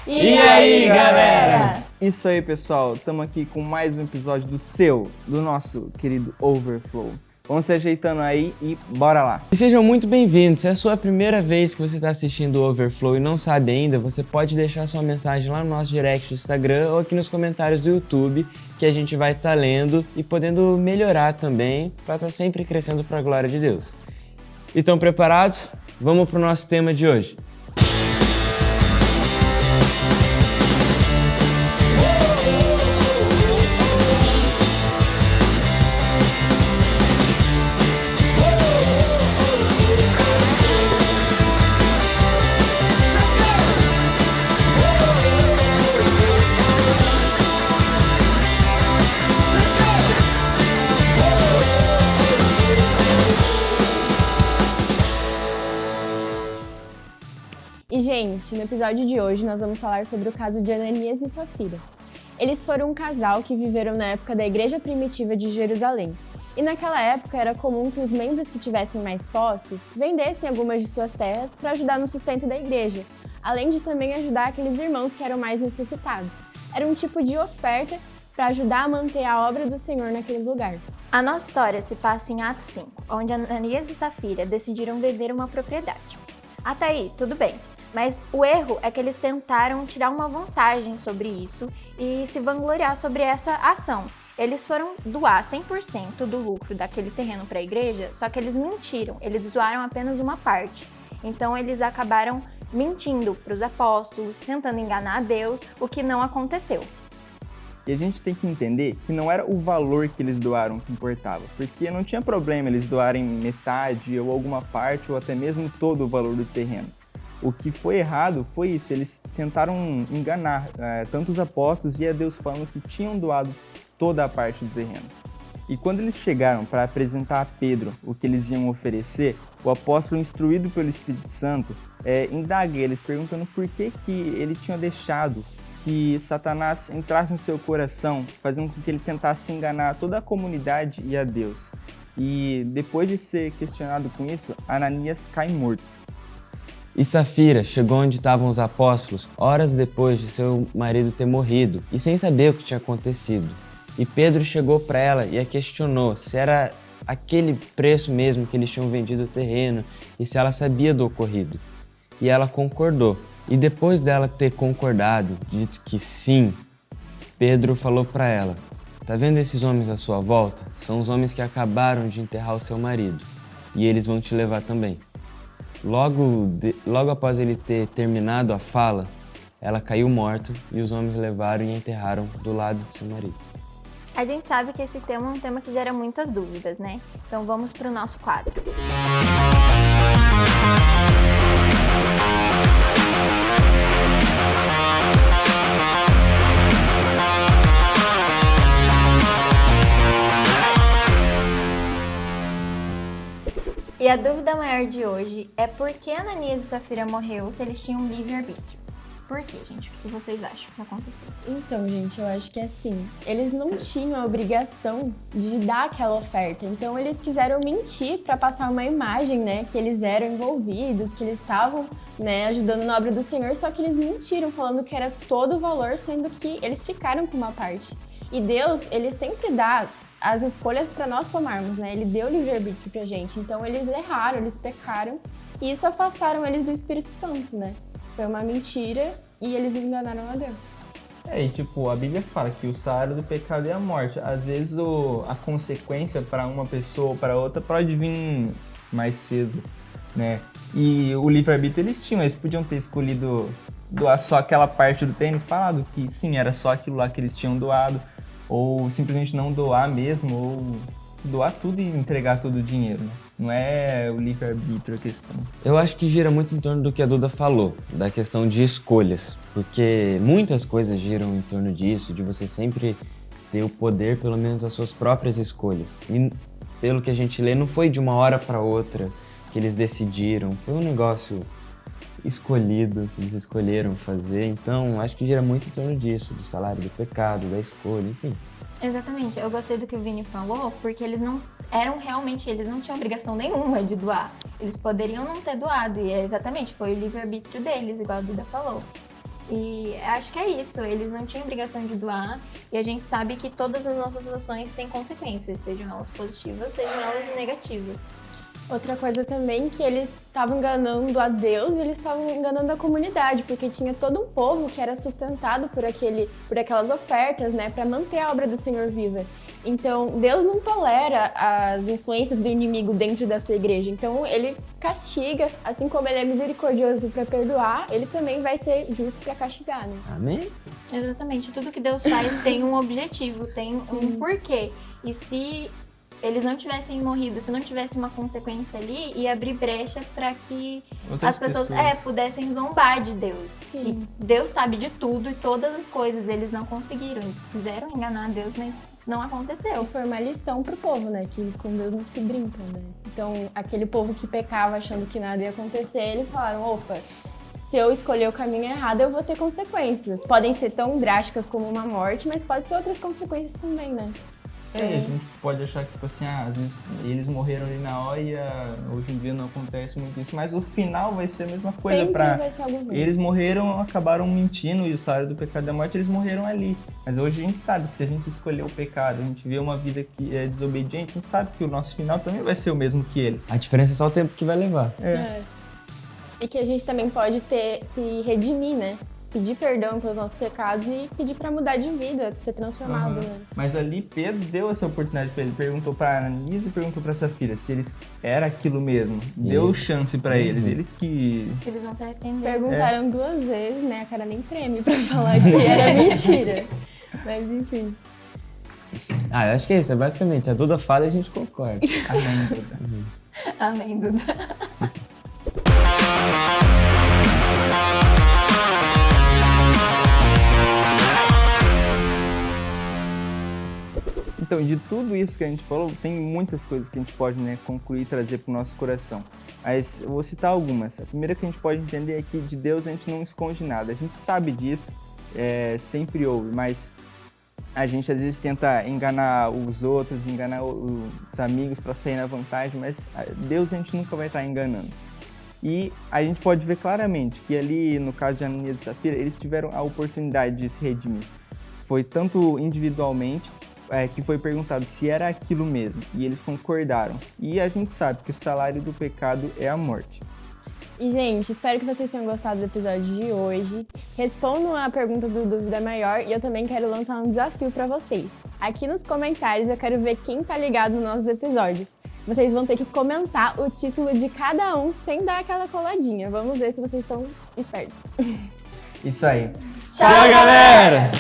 E aí, galera? Isso aí, pessoal. Estamos aqui com mais um episódio do nosso querido Overflow. Vamos se ajeitando aí e bora lá. E sejam muito bem-vindos. Se é a sua primeira vez que você está assistindo o Overflow e não sabe ainda, você pode deixar sua mensagem lá no nosso direct do Instagram ou aqui nos comentários do YouTube, que a gente vai estar lendo e podendo melhorar também para estar sempre crescendo para a glória de Deus. E estão preparados? Vamos para o nosso tema de hoje. E, gente, no episódio de hoje nós vamos falar sobre o caso de Ananias e Safira. Eles foram um casal que viveram na época da Igreja Primitiva de Jerusalém. E naquela época era comum que os membros que tivessem mais posses vendessem algumas de suas terras para ajudar no sustento da igreja, além de também ajudar aqueles irmãos que eram mais necessitados. Era um tipo de oferta para ajudar a manter a obra do Senhor naquele lugar. A nossa história se passa em Atos 5, onde Ananias e Safira decidiram vender uma propriedade. Até aí, tudo bem. Mas o erro é que eles tentaram tirar uma vantagem sobre isso e se vangloriar sobre essa ação. Eles foram doar 100% do lucro daquele terreno para a igreja, só que eles mentiram, eles doaram apenas uma parte. Então eles acabaram mentindo para os apóstolos, tentando enganar a Deus, o que não aconteceu. E a gente tem que entender que não era o valor que eles doaram que importava, porque não tinha problema eles doarem metade ou alguma parte ou até mesmo todo o valor do terreno. O que foi errado foi isso, eles tentaram enganar tanto os apóstolos e a Deus falando que tinham doado toda a parte do terreno. E quando eles chegaram para apresentar a Pedro o que eles iam oferecer, o apóstolo, instruído pelo Espírito Santo, indaga eles perguntando por que ele tinha deixado que Satanás entrasse no seu coração, fazendo com que ele tentasse enganar toda a comunidade e a Deus. E depois de ser questionado com isso, Ananias cai morto. E Safira chegou onde estavam os apóstolos horas depois de seu marido ter morrido e sem saber o que tinha acontecido. E Pedro chegou para ela e a questionou se era aquele preço mesmo que eles tinham vendido o terreno e se ela sabia do ocorrido. E ela concordou. E depois dela ter concordado, dito que sim, Pedro falou para ela: "Tá vendo esses homens à sua volta? São os homens que acabaram de enterrar o seu marido e eles vão te levar também." Logo após ele ter terminado a fala, ela caiu morta e os homens levaram e enterraram do lado de seu marido. A gente sabe que esse tema é um tema que gera muitas dúvidas, né? Então vamos para o nosso quadro. E a dúvida maior de hoje é por que Ananias e Safira morreu se eles tinham livre-arbítrio? Por quê, gente? O que vocês acham que aconteceu? Então, gente, eu acho que é assim, eles não tinham a obrigação de dar aquela oferta, então eles quiseram mentir para passar uma imagem, né, que eles eram envolvidos, que eles estavam, né, ajudando na obra do Senhor, só que eles mentiram, falando que era todo o valor, sendo que eles ficaram com uma parte. E Deus, ele sempre dá as escolhas para nós tomarmos, né, ele deu livre-arbítrio pra gente, então eles erraram, eles pecaram, e isso afastaram eles do Espírito Santo, né. Foi uma mentira e eles enganaram a Deus. E tipo, a Bíblia fala que o salário do pecado é a morte. Às vezes a consequência para uma pessoa ou para outra pode vir mais cedo, né? E o livre-arbítrio eles podiam ter escolhido doar só aquela parte do terreno e falado que sim, era só aquilo lá que eles tinham doado, ou simplesmente não doar mesmo, ou doar tudo e entregar todo o dinheiro, né? Não é o livre-arbítrio a questão. Eu acho que gira muito em torno do que a Duda falou, da questão de escolhas, porque muitas coisas giram em torno disso, de você sempre ter o poder, pelo menos, das suas próprias escolhas. E pelo que a gente lê, não foi de uma hora para outra que eles decidiram, foi um negócio escolhido, que eles escolheram fazer, então acho que gira muito em torno disso, do salário do pecado, da escolha, enfim. Exatamente, eu gostei do que o Vini falou, porque eles não tinham obrigação nenhuma de doar. Eles poderiam não ter doado, e exatamente, foi o livre-arbítrio deles, igual a Duda falou. E acho que é isso, eles não tinham obrigação de doar e a gente sabe que todas as nossas ações têm consequências, sejam elas positivas, sejam elas negativas. Outra coisa também que eles estavam enganando a Deus e eles estavam enganando a comunidade, porque tinha todo um povo que era sustentado por aquelas ofertas, né, para manter a obra do Senhor viva. Então, Deus não tolera as influências do inimigo dentro da sua igreja. Então, ele castiga, assim como ele é misericordioso para perdoar, ele também vai ser justo para castigar, né? Amém? Exatamente, tudo que Deus faz tem um objetivo, tem um porquê. E se eles não tivessem morrido, se não tivesse uma consequência ali, ia abrir brecha para que Outras as pessoas pudessem zombar de Deus. Sim. E Deus sabe de tudo e todas as coisas, eles não conseguiram. Eles quiseram enganar Deus, mas não aconteceu. E foi uma lição pro povo, né? Que com Deus não se brinca, né? Então, aquele povo que pecava achando que nada ia acontecer, eles falaram, opa, se eu escolher o caminho errado, eu vou ter consequências. Podem ser tão drásticas como uma morte, mas pode ser outras consequências também, né? A gente pode achar que, tipo assim, às vezes eles morreram ali na hora e hoje em dia não acontece muito isso, mas o final vai ser a mesma coisa. Sempre vai ser algo ruim. Eles morreram, acabaram mentindo e o salário do pecado da morte, eles morreram ali. Mas hoje a gente sabe que se a gente escolher o pecado, a gente vê uma vida que é desobediente, a gente sabe que o nosso final também vai ser o mesmo que eles. A diferença é só o tempo que vai levar. E que a gente também pode se redimir, né? Pedir perdão pelos nossos pecados e pedir pra mudar de vida, ser transformado, né? Mas ali Pedro deu essa oportunidade pra ele, perguntou pra Ananias e perguntou pra Safira se eles era aquilo mesmo, deu chance pra eles, eles Eles não se arrependeram. Perguntaram 2 vezes, né? A cara nem treme pra falar que era mentira. Mas enfim. Ah, eu acho que é isso. É basicamente, a Duda fala e a gente concorda. Amém, Duda. Amém, Duda. Então, de tudo isso que a gente falou, tem muitas coisas que a gente pode, né, concluir e trazer para o nosso coração. Mas eu vou citar algumas. A primeira que a gente pode entender é que de Deus a gente não esconde nada. A gente sabe disso, sempre ouve, mas a gente às vezes tenta enganar os outros, enganar os amigos para sair na vantagem, mas Deus a gente nunca vai estar enganando. E a gente pode ver claramente que ali, no caso de Ananias e Safira, eles tiveram a oportunidade de se redimir. Foi tanto individualmente, que foi perguntado se era aquilo mesmo, e eles concordaram. E a gente sabe que o salário do pecado é a morte. E, gente, espero que vocês tenham gostado do episódio de hoje. Respondam a pergunta do Dúvida Maior e eu também quero lançar um desafio pra vocês. Aqui nos comentários eu quero ver quem tá ligado nos nossos episódios. Vocês vão ter que comentar o título de cada um sem dar aquela coladinha. Vamos ver se vocês estão espertos. Isso aí. Tchau, galera!